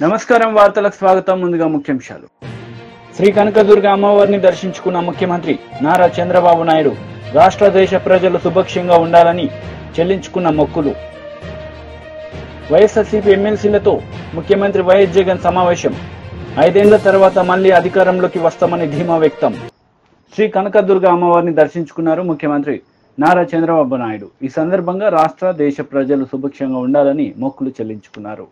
నమస్కారం వార్తలకు స్వాగతం. ముందుగా ముఖ్యాంశాలు. శ్రీ కనకదుర్గ అమ్మవారిని దర్శించుకున్న ముఖ్యమంత్రి నారా చంద్రబాబు నాయుడు రాష్ట్ర దేశ ప్రజలు సుభిక్షంగా ఉండాలని చెల్లించుకున్న మొక్కులు. వైఎస్ఆర్సీపీ ఎమ్మెల్సీలతో ముఖ్యమంత్రి వైఎస్ జగన్ సమావేశం. 5 ఏళ్ల తర్వాత మళ్లీ అధికారంలోకి వస్తామని ధీమా వ్యక్తం. శ్రీ కనకదుర్గ అమ్మవారిని దర్శించుకున్నారు ముఖ్యమంత్రి నారా చంద్రబాబు నాయుడు. ఈ సందర్భంగా రాష్ట్ర దేశ ప్రజలు సుభిక్షంగా ఉండాలని మొక్కులు చెల్లించుకున్నారు.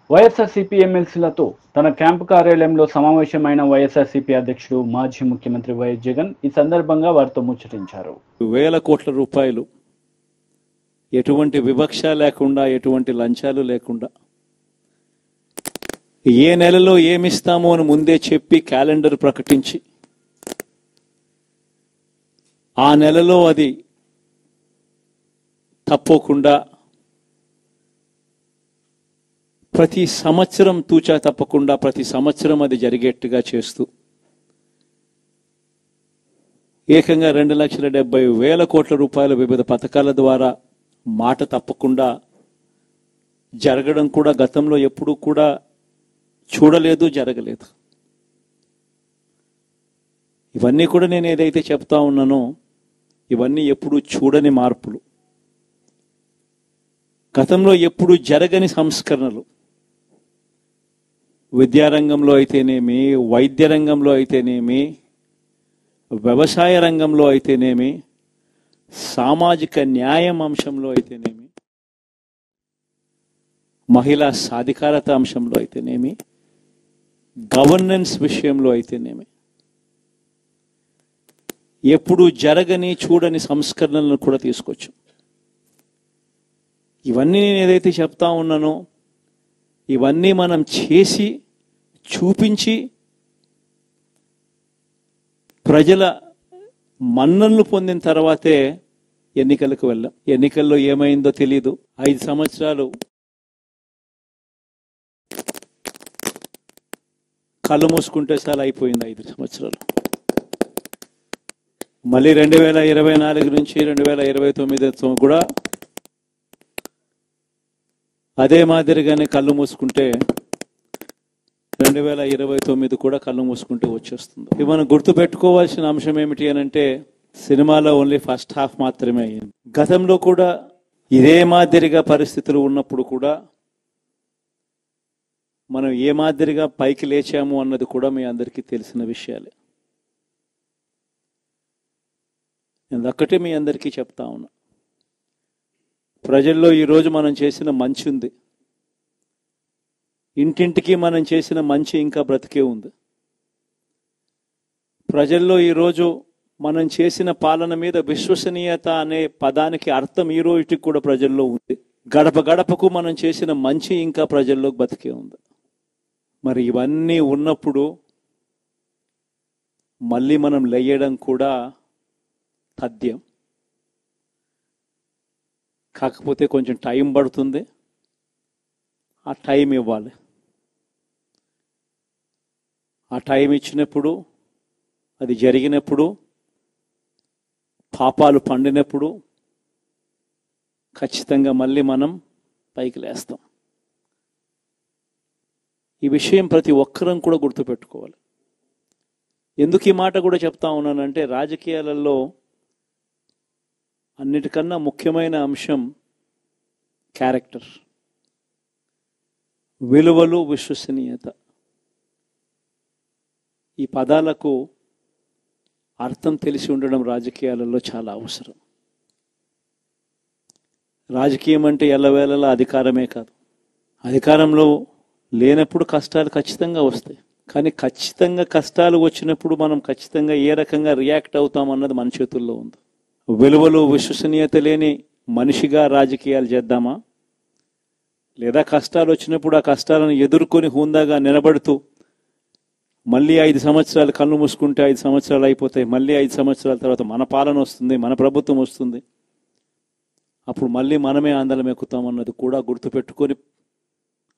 వైఎస్ఆర్సీపీ ఎమ్మెల్సీలతో తన క్యాంపు కార్యాలయంలో సమావేశమైన వైఎస్ఆర్సీపీ అధ్యక్షుడు మాజీ ముఖ్యమంత్రి వైఎస్ జగన్ ఈ సందర్భంగా వారితో ముచ్చటించారు. వేల కోట్ల రూపాయలు ఎటువంటి వివక్ష లేకుండా, ఎటువంటి లంచాలు లేకుండా, ఏ నెలలో ఏమిస్తామో అని ముందే చెప్పి క్యాలెండర్ ప్రకటించి ఆ నెలలో అది తప్పకుండా ప్రతి సంవత్సరం తూచా తప్పకుండా ప్రతి సంవత్సరం అది జరిగేట్టుగా చేస్తూ ఏకంగా 2,70,000 కోట్ల రూపాయల వివిధ పథకాల ద్వారా మాట తప్పకుండా జరగడం కూడా గతంలో ఎప్పుడూ కూడా చూడలేదు, జరగలేదు. ఇవన్నీ కూడా నేను ఏదైతే చెప్తా ఉన్నానో ఇవన్నీ ఎప్పుడూ చూడని మార్పులు, గతంలో ఎప్పుడూ జరగని సంస్కరణలు. విద్యారంగంలో అయితేనేమి, వైద్య రంగంలో అయితేనేమి, వ్యవసాయ రంగంలో అయితేనేమి, సామాజిక న్యాయం అంశంలో అయితేనేమి, మహిళా సాధికారత అంశంలో అయితేనేమి, గవర్నెన్స్ విషయంలో అయితేనేమి ఎప్పుడు జరగని చూడని సంస్కరణలను కూడా తీసుకొచ్చాం. ఇవన్నీ నేను ఏదైతే చెప్తా ఉన్నానో ఇవన్నీ మనం చేసి చూపించి ప్రజల మన్ననలు పొందిన తర్వాతే ఎన్నికలకు వెళ్ళాం. ఎన్నికల్లో ఏమైందో తెలీదు. 5 సంవత్సరాలు కళ్ళు మూసుకుంటే చాలా అయిపోయింది. 5 సంవత్సరాలు మళ్ళీ 2024 నుంచి 2029 కూడా అదే మాదిరిగానే కళ్ళు మూసుకుంటే 2029 కూడా కళ్ళు మూసుకుంటే వచ్చేస్తుంది. ఇవి మనం గుర్తుపెట్టుకోవాల్సిన అంశం ఏమిటి అని అంటే సినిమాలో ఓన్లీ ఫస్ట్ హాఫ్ మాత్రమే అయ్యింది. గతంలో కూడా ఇదే మాదిరిగా పరిస్థితులు ఉన్నప్పుడు కూడా మనం ఏ మాదిరిగా పైకి లేచాము అన్నది కూడా మీ అందరికీ తెలిసిన విషయాలే. నేను ఒక్కటే మీ అందరికీ చెప్తా ఉన్నా, ప్రజల్లో ఈరోజు మనం చేసిన మంచి ఉంది, ఇంటింటికి మనం చేసిన మంచి ఇంకా బ్రతికే ఉంది. ప్రజల్లో ఈరోజు మనం చేసిన పాలన మీద విశ్వసనీయత అనే పదానికి అర్థం ఈ రోజుకి కూడా ప్రజల్లో ఉంది. గడప గడపకు మనం చేసిన మంచి ఇంకా ప్రజల్లో బతికే ఉంది. మరి ఇవన్నీ ఉన్నప్పుడు మళ్ళీ మనం లేయడం కూడా తథ్యం. కాకపోతే కొంచెం టైం పడుతుంది, ఆ టైం ఇవ్వాలి. ఆ టైం ఇచ్చినప్పుడు, అది జరిగినప్పుడు, పాపాలు పండినప్పుడు ఖచ్చితంగా మళ్ళీ మనం పైకి లేస్తాం. ఈ విషయం ప్రతి ఒక్కరం కూడా గుర్తుపెట్టుకోవాలి. ఎందుకు ఈ మాట కూడా చెప్తా ఉన్నానంటే రాజకీయాలలో అన్నిటికన్నా ముఖ్యమైన అంశం క్యారెక్టర్, విలువలు, విశ్వసనీయత. ఈ పదాలకు అర్థం తెలిసి ఉండడం రాజకీయాలలో చాలా అవసరం. రాజకీయం అంటే ఎల్లవేళలా అధికారమే కాదు. అధికారంలో లేనప్పుడు కష్టాలు ఖచ్చితంగా వస్తాయి, కానీ ఖచ్చితంగా కష్టాలు వచ్చినప్పుడు మనం ఖచ్చితంగా ఏ రకంగా రియాక్ట్ అవుతాం అన్నది మన చేతుల్లో ఉంది. విలువలు, విశ్వసనీయత లేని మనిషిగా రాజకీయాలు చేద్దామా, లేదా కష్టాలు వచ్చినప్పుడు ఆ కష్టాలను ఎదుర్కొని హుందాగా నిలబడుతూ మళ్ళీ 5 సంవత్సరాలు కళ్ళు మూసుకుంటే 5 సంవత్సరాలు అయిపోతాయి, మళ్ళీ 5 సంవత్సరాల తర్వాత మన పాలన వస్తుంది, మన ప్రభుత్వం వస్తుంది, అప్పుడు మళ్ళీ మనమే ఆందోళన ఎక్కుతామన్నది కూడా గుర్తుపెట్టుకొని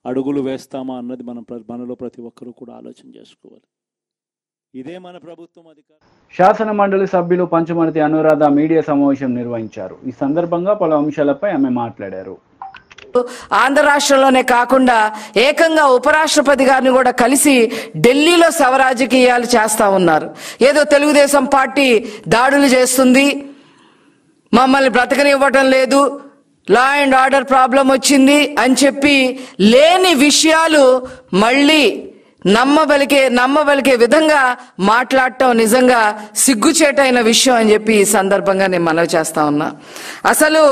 అడుగులు వేస్తామా అన్నది మనలో ప్రతి ఒక్కరూ కూడా ఆలోచన చేసుకోవాలి. ఇదే మన ప్రభుత్వం అధికారం. శాసన మండలి సభ్యులు పంచమర్తి అనురాధ మీడియా సమావేశం నిర్వహించారు. ఈ సందర్భంగా పలు అంశాలపై ఆమె మాట్లాడారు. ఆంధ్ర రాష్ట్రంలోనే కాకుండా ఏకంగా ఉపరాష్ట్రపతి గారిని కూడా కలిసి ఢిల్లీలో శవరాజకీయాలు చేస్తా ఉన్నారు. ఏదో తెలుగుదేశం పార్టీ దాడులు చేస్తుంది, మమ్మల్ని బ్రతకనివ్వటం లేదు, లా అండ్ ఆర్డర్ ప్రాబ్లం వచ్చింది అని చెప్పి లేని విషయాలు మళ్ళీ నమ్మబలికే విధంగా మాట్లాడటం నిజంగా సిగ్గుచేటైన విషయం అని చెప్పి ఈ సందర్భంగా నేను మనవి చేస్తా ఉన్నా. అసలు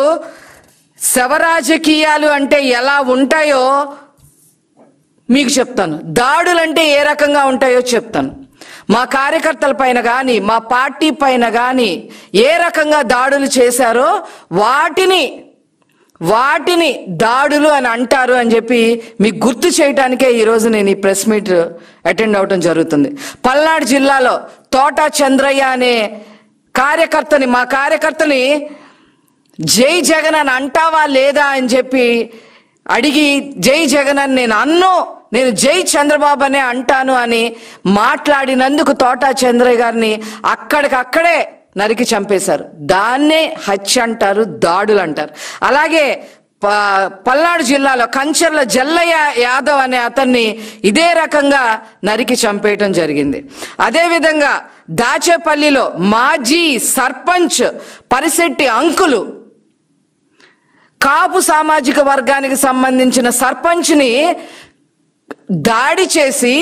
శవరాజకీయాలు అంటే ఎలా ఉంటాయో మీకు చెప్తాను, దాడులంటే ఏ రకంగా ఉంటాయో చెప్తాను. మా కార్యకర్తల పైన కానీ మా పార్టీ పైన కానీ ఏ రకంగా దాడులు చేశారో వాటిని దాడులు అని అంటారు అని చెప్పి మీకు గుర్తు చేయడానికే ఈరోజు నేను ఈ ప్రెస్ మీట్ అటెండ్ అవడం జరుగుతుంది. పల్నాడు జిల్లాలో తోట చంద్రయ్య అనే మా కార్యకర్తని జై జగన్ అని అంటావా లేదా అని చెప్పి అడిగి జై జగన్ అని నేను జై చంద్రబాబు అనే అంటాను అని మాట్లాడినందుకు తోటా చంద్రయ్య గారిని అక్కడికక్కడే నరికి చంపేశారు. దాన్నే హత్య అంటారు, దాడులు అంటారు. అలాగే పల్నాడు జిల్లాలో కంచర్ల జల్లయ్య యాదవ్ అనే అతన్ని ఇదే రకంగా నరికి చంపేయటం జరిగింది. అదేవిధంగా దాచేపల్లిలో మాజీ సర్పంచ్ పరిశెట్టి అంకులు, కాపు సామాజిక వర్గానికి సంబంధించిన సర్పంచ్ని దాడి చేసి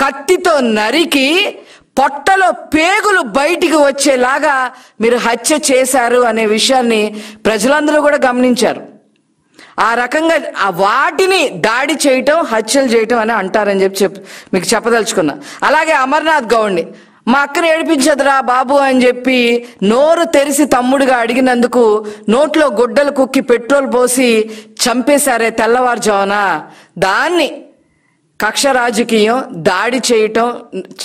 కత్తితో నరికి పొట్టలో పేగులు బయటికి వచ్చేలాగా మీరు హత్య చేశారు అనే విషయాన్ని ప్రజలందరూ కూడా గమనించారు. ఆ రకంగా వాటిని దాడి చేయటం, హత్యలు చేయటం అని అంటారని చెప్పి మీకు చెప్పదలుచుకున్నా. అలాగే అమర్నాథ్ గౌడ్ని మా అక్కను ఏడిపించదురా బాబు అని చెప్పి నోరు తెరిసి తమ్ముడుగా అడిగినందుకు నోట్లో గుడ్డలు కుక్కి పెట్రోల్ పోసి చంపేశారే తెల్లవారుజామున, దాన్ని కక్ష రాజకీయం, దాడి చేయటం,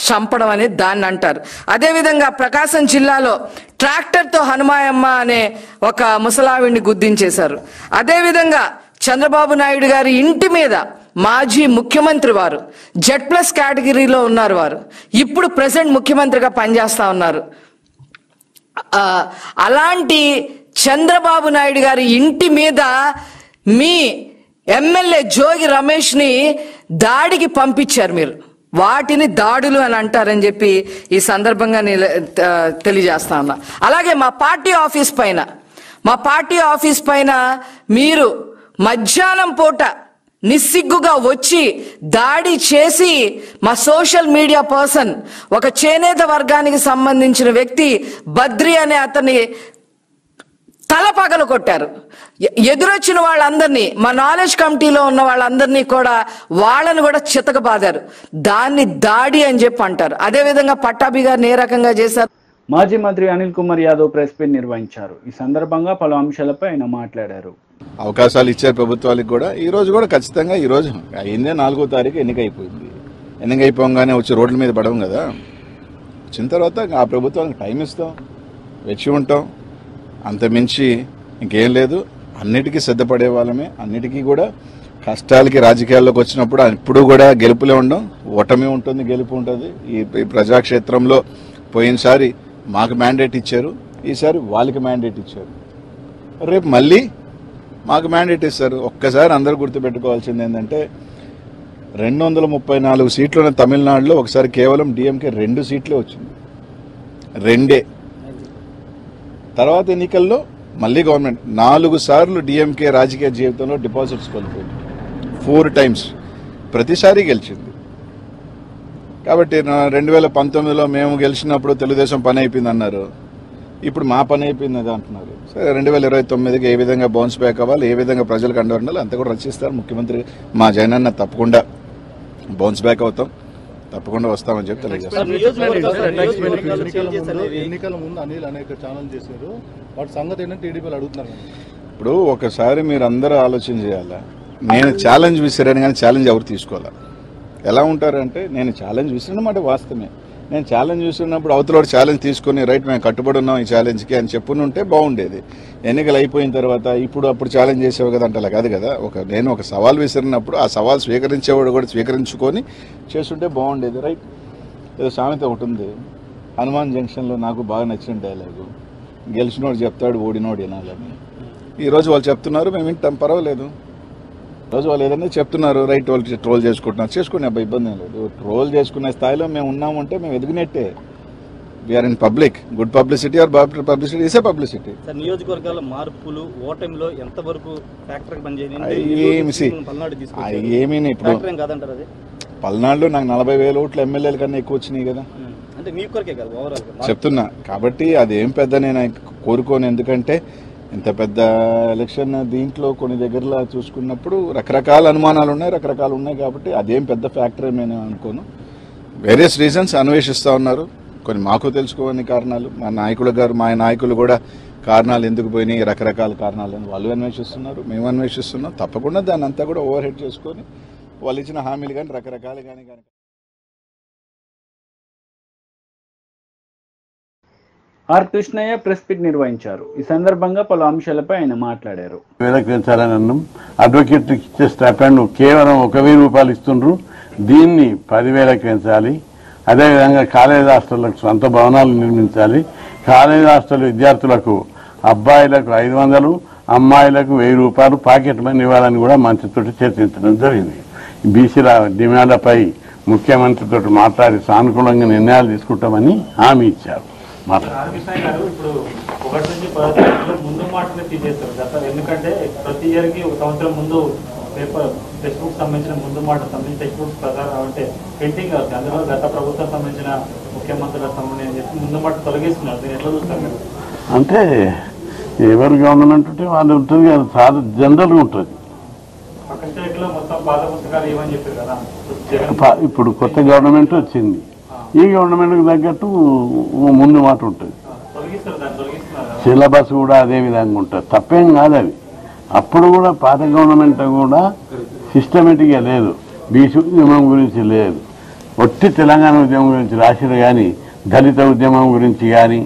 చంపడం అనేది దాన్ని అంటారు. అదేవిధంగా ప్రకాశం జిల్లాలో ట్రాక్టర్తో హనుమాయమ్మ అనే ఒక ముసలావిడిని గుర్తించేశారు. అదేవిధంగా చంద్రబాబు నాయుడు గారి ఇంటి మీద మాజీ ముఖ్యమంత్రి వారు Z+ కేటగిరీలో ఉన్నారు. వారు ఇప్పుడు ప్రెసెంట్ ముఖ్యమంత్రిగా పనిచేస్తా ఉన్నారు. అలాంటి చంద్రబాబు నాయుడు గారి ఇంటి మీద మీ ఎమ్మెల్యే జోగి రమేష్ని దాడికి పంపించారు మీరు. వాటిని దాడులు అని అంటారని చెప్పి ఈ సందర్భంగా తెలియజేస్తా ఉన్నా. అలాగే మా పార్టీ ఆఫీస్ పైన మీరు మధ్యాహ్నం పూట నిస్సిగ్గుగా వచ్చి దాడి చేసి మా సోషల్ మీడియా పర్సన్, ఒక చేనేత వర్గానికి సంబంధించిన వ్యక్తి బద్రి అనే అతన్ని తల పగలు కొట్టారు. ఎదురొచ్చిన వాళ్ళందరినీ, మా నాలెడ్జ్ కమిటీలో ఉన్న వాళ్ళందరినీ కూడా వాళ్ళని కూడా చితకబాదారు. దాన్ని దాడి అని చెప్పి అంటారు. అదేవిధంగా పట్టాభి గారిని ఏ రకంగా చేశారు. మాజీ మంత్రి అనిల్ కుమార్ యాదవ్ ప్రెస్ మీట్ నిర్వహించారు. ఈ సందర్భంగా పలు అంశాలపై ఆయన మాట్లాడారు. అవకాశాలు ఇచ్చారు ప్రభుత్వాలకు కూడా. ఈ రోజు కూడా ఖచ్చితంగా ఈ రోజు అయిందే 4వ తారీఖు ఎన్నిక అయిపోయింది. ఎన్నిక అయిపోగానే వచ్చి రోడ్ల మీద పడవం కదా. వచ్చిన తర్వాత ఆ ప్రభుత్వానికి టైం ఇస్తాం, వెచ్చి ఉంటాం, అంతమించి ఇంకేం లేదు. అన్నిటికీ సిద్ధపడే వాళ్ళమే. అన్నిటికీ కూడా కష్టాలకి రాజకీయాల్లోకి వచ్చినప్పుడు ఇప్పుడు కూడా గెలుపులే ఉండడం, ఓటమి ఉంటుంది, గెలుపు ఉంటుంది. ఈ ప్రజాక్షేత్రంలో పోయినసారి మాకు మ్యాండేట్ ఇచ్చారు, ఈసారి వాళ్ళకి మ్యాండేట్ ఇచ్చారు, రేపు మళ్ళీ మాకు మ్యాండేట్ ఇస్తారు. ఒక్కసారి అందరూ గుర్తుపెట్టుకోవాల్సింది ఏంటంటే 234 సీట్లున్న తమిళనాడులో ఒకసారి కేవలం డిఎంకే 2 సీట్లే వచ్చింది, 2. తర్వాత ఎన్నికల్లో మళ్ళీ గవర్నమెంట్ 4 సార్లు డిఎంకే రాజకీయ జీవితంలో డిపాజిట్స్ కోల్పోయింది, 4 times, ప్రతిసారి గెలిచింది. కాబట్టి 2019లో మేము గెలిచినప్పుడు తెలుగుదేశం పని అయిపోయింది అన్నారు, ఇప్పుడు మా పని అయిపోయింది అది అంటున్నారు. సరే 2029కి ఏ విధంగా బౌన్స్ బ్యాక్ అవ్వాలి, ఏ విధంగా ప్రజలకు అండ ఉండాలి అంతా కూడా రచిస్తారు ముఖ్యమంత్రి మా జగనన్న. తప్పకుండా బౌన్స్ బ్యాక్ అవుతాం, తప్పకుండా వస్తామని చెప్పి తెలియజేస్తాం. ఇప్పుడు ఒకసారి మీరు అందరూ ఆలోచన చేయాలా. నేను ఛాలెంజ్ విసిరాను కానీ ఛాలెంజ్ ఎవరు తీసుకోవాలా. ఎలా ఉంటారంటే నేను ఛాలెంజ్ విసిరినమాట వాస్తవమే. నేను ఛాలెంజ్ చూస్తున్నప్పుడు అవతల ఛాలెంజ్ తీసుకుని రైట్ మేము కట్టుబడి ఉన్నాం ఈ ఛాలెంజ్కి అని చెప్పునుంటే బాగుండేది. ఎన్నికలు అయిపోయిన తర్వాత అప్పుడు ఛాలెంజ్ చేసేవి కదా అంటే అలా కాదు కదా. నేను ఒక సవాల్ విసిరినప్పుడు ఆ సవాల్ స్వీకరించేవాడు కూడా స్వీకరించుకొని చేస్తుంటే బాగుండేది. రైట్, ఏదో సామెత ఒకటి ఉంది, హనుమాన్ జంక్షన్లో నాకు బాగా నచ్చిన డైలాగు, గెలిచినోడు చెప్తాడు ఓడినోడు వినాలని. ఈరోజు వాళ్ళు చెప్తున్నారు, మేము వింటాం, పర్వాలేదు. రోజు వాళ్ళు ఏదైనా చెప్తున్నారు, రైట్, వాళ్ళు ట్రోల్ చేసుకుంటున్నారు, చేసుకునే అబ్బాయి ఇబ్బంది ఏం లేదు. ట్రోల్ చేసుకునే స్థాయిలో మేము ఉన్నామంటే మేము ఎదిగినట్టే. We are in public. Good publicity or bad publicity is a publicity. నియోజకవర్గాల మార్పులు ఓటమిలో ఎంతవరకు ఫ్యాక్టర్ పనిచేయని ఏమీ ఇప్పుడు పల్నాడులో నాకు 40,000 ఓట్లు ఎమ్మెల్యేల కన్నా ఎక్కువ వచ్చినాయి కదా. అంటే మీ కొరకే కదా ఓవరాల్ చెప్తున్నా. కాబట్టి అదేం పెద్ద నేను కోరుకోను. ఎందుకంటే ఇంత పెద్ద ఎలక్షన్ దీంట్లో కొన్ని దగ్గరలో చూసుకున్నప్పుడు రకరకాల అనుమానాలు ఉన్నాయి, రకరకాలు ఉన్నాయి. కాబట్టి అదేం పెద్ద ఫ్యాక్టర్ నేను అనుకోను. వేరియస్ రీజన్స్ అన్వేషిస్తూ ఉన్నారు. కొన్ని మాకు తెలుసుకోని కారణాలు, మా నాయకులు కూడా కారణాలు ఎందుకు పోయినాయి, రకరకాల కారణాలను వాళ్ళు అన్వేషిస్తున్నారు, మేము అన్వేషిస్తున్నాం. తప్పకుండా దాన్ని అంతా కూడా ఓవర్ హెడ్ చేసుకొని వాళ్ళు ఇచ్చిన హామీలు కానీ రకరకాలు కానీ ఆర్ కృష్ణయ్య ప్రెస్ మీట్ నిర్వహించారు. ఈ సందర్భంగా పలు అంశాలపై ఆయన మాట్లాడారు. అడ్వకేట్ ఇచ్చే స్టైపెండ్ కేవలం 1,000 రూపాయలు ఇస్తుండ్రు, దీన్ని 10,000కి పెంచాలి. అదేవిధంగా కాలేజ్ హాస్టళ్లకు సొంత భవనాలు నిర్మించాలి. కాలేజ్ హాస్టల్ విద్యార్థులకు అబ్బాయిలకు 500, అమ్మాయిలకు 1000 రూపాయలు పాకెట్ మనీ ఇవ్వాలని కూడా మంత్రితో చర్చించడం జరిగింది. బీసీల డిమాండ్లపై ముఖ్యమంత్రితో మాట్లాడి సానుకూలంగా నిర్ణయాలు తీసుకుంటామని హామీ ఇచ్చారు. ఇప్పుడు 1 నుంచి 10 ముందు మాటనే తీసేస్తారు. ఎందుకంటే ప్రతి ఇయర్ కి 1 సంవత్సరం ముందు పేపర్ టెక్స్ట్ బుక్ సంబంధించిన ముందు మాట సంబంధించిన టెక్స్ట్ బుక్స్ ప్రకారం అంటే ప్రింటింగ్ అవుతుంది. అందులో గత ప్రభుత్వం సంబంధించిన ముఖ్యమంత్రులకు సంబంధించి చెప్పి ముందు మాట తొలగిస్తున్నారు. దీన్ని ఎట్లా చూస్తారు మీరు? అంటే ఎవరు గవర్నమెంట్ ఉంటే వాళ్ళు ఉంటుంది కదా, చాలా జనరల్గా ఉంటుంది. పక్కన స్టేట్ లో మొత్తం పాత పుస్తకాలు ఏమని చెప్పారు కదా. ఇప్పుడు కొత్త గవర్నమెంట్ వచ్చింది, ఈ గవర్నమెంట్కి తగ్గట్టు ముందు మాట ఉంటుంది. సిలబస్ కూడా అదే విధంగా ఉంటుంది, తప్పేం కాదు అది. అప్పుడు కూడా పాత గవర్నమెంట్ కూడా సిస్టమేటిక్గా లేదు, బీసీ ఉద్యమం గురించి లేదు, ఒట్టి తెలంగాణ ఉద్యమం గురించి రాసిరు కానీ దళిత ఉద్యమం గురించి కానీ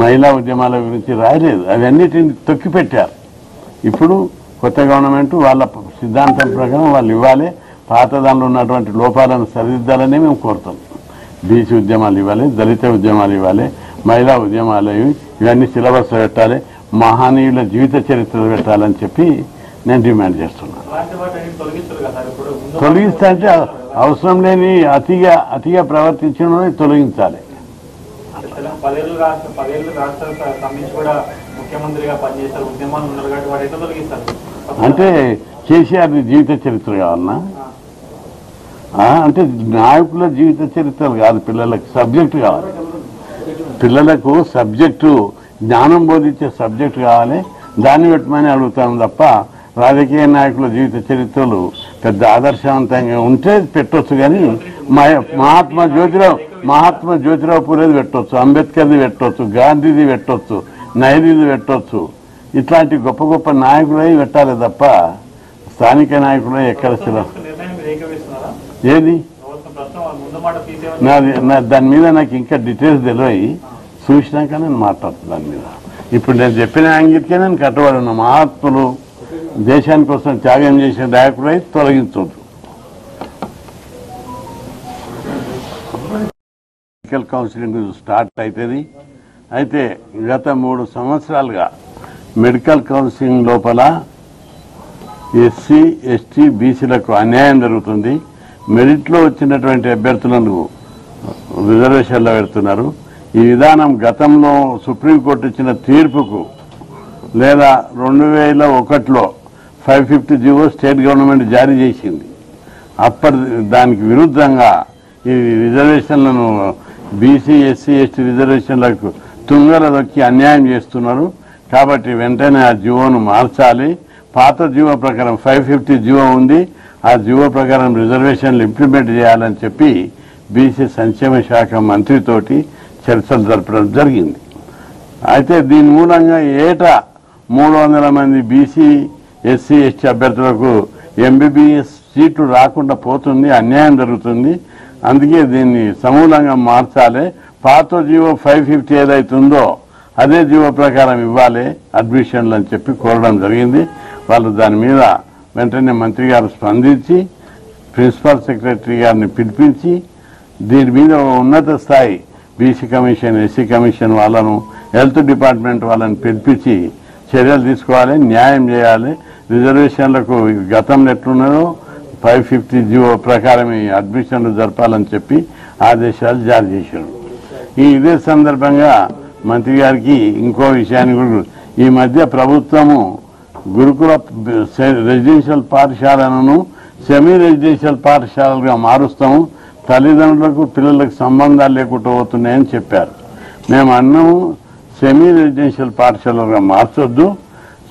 మహిళా ఉద్యమాల గురించి రాయలేదు. అవన్నిటిని తొక్కిపెట్టారు. ఇప్పుడు కొత్త గవర్నమెంట్ వాళ్ళ సిద్ధాంతం ప్రకారం వాళ్ళు ఇవ్వాలి, పాత దానిలో ఉన్నటువంటి లోపాలను సరిదిద్దాలని మేము కోరుతాం. బీసీ ఉద్యమాలు ఇవ్వాలి, దళిత ఉద్యమాలు ఇవ్వాలి, మహిళా ఉద్యమాలు ఇవన్నీ సిలబస్ పెట్టాలి, మహనీయుల జీవిత చరిత్రలు పెట్టాలని చెప్పి నేను డిమాండ్ చేస్తున్నాను. తొలగిస్తా అంటే అవసరం లేని అతిగా ప్రవర్తించిన తొలగించాలి. అంటే కేసీఆర్ జీవిత చరిత్ర కావాలన్నా? అంటే నాయకుల జీవిత చరిత్రలు కాదు, పిల్లలకు సబ్జెక్టు కావాలి. పిల్లలకు సబ్జెక్టు జ్ఞానం బోధించే సబ్జెక్టు కావాలి, దాన్ని పెట్టమని అడుగుతాను తప్ప రాజకీయ నాయకుల జీవిత చరిత్రలు పెద్ద ఆదర్శవంతంగా ఉంటే పెట్టవచ్చు. కానీ మహాత్మా జ్యోతిరావు పూలేది పెట్టవచ్చు, అంబేద్కర్ది పెట్టవచ్చు, గాంధీది పెట్టవచ్చు, నెహ్రూది పెట్టవచ్చు. ఇట్లాంటి గొప్ప గొప్ప నాయకులై పెట్టాలి తప్ప స్థానిక నాయకులై ఎక్కడ ఏది దాని మీద నాకు ఇంకా డీటెయిల్స్ తెలియదు, చూసినాక నేను మాట్లాడుతాను దాని మీద. ఇప్పుడు నేను చెప్పిన యాంగిల్కే నేను కట్టుబడి ఉన్నా. మహాత్ములు దేశాని కోసం త్యాగం చేసిన నాయకులై తొలగించవద్దు. మెడికల్ కౌన్సిలింగ్ స్టార్ట్ అవుతుంది. అయితే గత 3 సంవత్సరాలుగా మెడికల్ కౌన్సిలింగ్ లోపల ఎస్సీ, ఎస్టీ, బీసీలకు అన్యాయం జరుగుతుంది. మెరిట్లో వచ్చినటువంటి అభ్యర్థులను రిజర్వేషన్లో పెడుతున్నారు. ఈ విధానం గతంలో సుప్రీంకోర్టు ఇచ్చిన తీర్పుకు లేదా 2001లో 550 జీవో స్టేట్ గవర్నమెంట్ జారీ చేసింది. దానికి విరుద్ధంగా ఈ రిజర్వేషన్లను బీసీ, ఎస్సీ, ఎస్టీ రిజర్వేషన్లకు తుంగల దొక్కి అన్యాయం చేస్తున్నారు. కాబట్టి వెంటనే ఆ జీవోను మార్చాలి. పాత జీవో ప్రకారం 550 జీవో ఉంది, ఆ జీవో ప్రకారం రిజర్వేషన్లు ఇంప్లిమెంట్ చేయాలని చెప్పి బీసీ సంక్షేమ శాఖ మంత్రితోటి చర్చలు జరపడం జరిగింది. అయితే దీని మూలంగా ఏటా 300 మంది బీసీ, ఎస్సీ, ఎస్టీ అభ్యర్థులకు ఎంబీబీఎస్ సీట్లు రాకుండా పోతుంది, అన్యాయం జరుగుతుంది. అందుకే దీన్ని సమూలంగా మార్చాలి. పాత జీవో 550 ఏదైతుందో అదే జీవో ప్రకారం ఇవ్వాలి అడ్మిషన్లు అని చెప్పి కోరడం జరిగింది. వాళ్ళు దాని మీద వెంటనే మంత్రి గారు స్పందించి ప్రిన్సిపల్ సెక్రటరీ గారిని పిలిపించి దీని మీద ఉన్నత స్థాయి బీసీ కమిషన్, ఎస్సీ కమిషన్ వాళ్ళను, హెల్త్ డిపార్ట్మెంట్ వాళ్ళని పిలిపించి చర్యలు తీసుకోవాలి, న్యాయం చేయాలి. రిజర్వేషన్లకు గతంలో ఎట్లున్నారో 550 జీవో ప్రకారం ఈ అడ్మిషన్లు జరపాలని చెప్పి ఆదేశాలు జారీ చేశారు. ఇదే సందర్భంగా మంత్రి గారికి ఇంకో విషయాన్ని కూడా, ఈ మధ్య ప్రభుత్వము గురుకుల రెసిడెన్షియల్ పాఠశాలను సెమీ రెసిడెన్షియల్ పాఠశాలలుగా మారుస్తాము, తల్లిదండ్రులకు పిల్లలకు సంబంధాలు లేకుండా పోతున్నాయని చెప్పారు. మేము అన్నాము సెమీ రెసిడెన్షియల్ పాఠశాలలుగా మార్చొద్దు.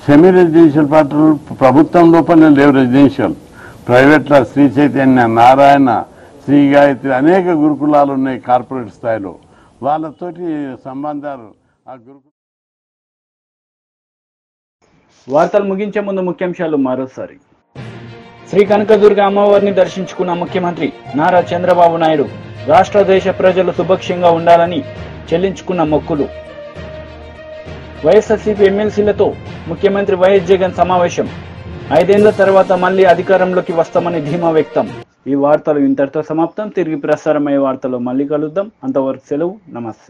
సెమీ రెసిడెన్షియల్ పాఠశాలలు ప్రభుత్వం లోపలనే లేవు, రెసిడెన్షియల్ ప్రైవేట్లో శ్రీ చైతన్య, నారాయణ, శ్రీ గాయత్రి అనేక గురుకులాలు ఉన్నాయి కార్పొరేట్ స్థాయిలో, వాళ్ళతోటి సంబంధాలు ఆ గురుకుల. వార్తలు ముగించే ముందు ముఖ్యాంశాలు మరోసారి. శ్రీ కనకదుర్గ అమ్మవారిని దర్శించుకున్న ముఖ్యమంత్రి నారా చంద్రబాబు నాయుడు రాష్ట్ర దేశ ప్రజలు సుభిక్షంగా ఉండాలని చెల్లించుకున్న మొక్కులు. వైఎస్ఆర్సీపీ ఎమ్మెల్సీలతో ముఖ్యమంత్రి వైఎస్ జగన్ సమావేశం. 5 ఏళ్ల తర్వాత మళ్లీ అధికారంలోకి వస్తామని ధీమా వ్యక్తం. ఈ వార్తలు ఇంతటితో సమాప్తం. తిరిగి ప్రసారమయ్యే వార్తల్లో మళ్ళీ కలుద్దాం. అంతవరకు సెలవు. నమస్తే.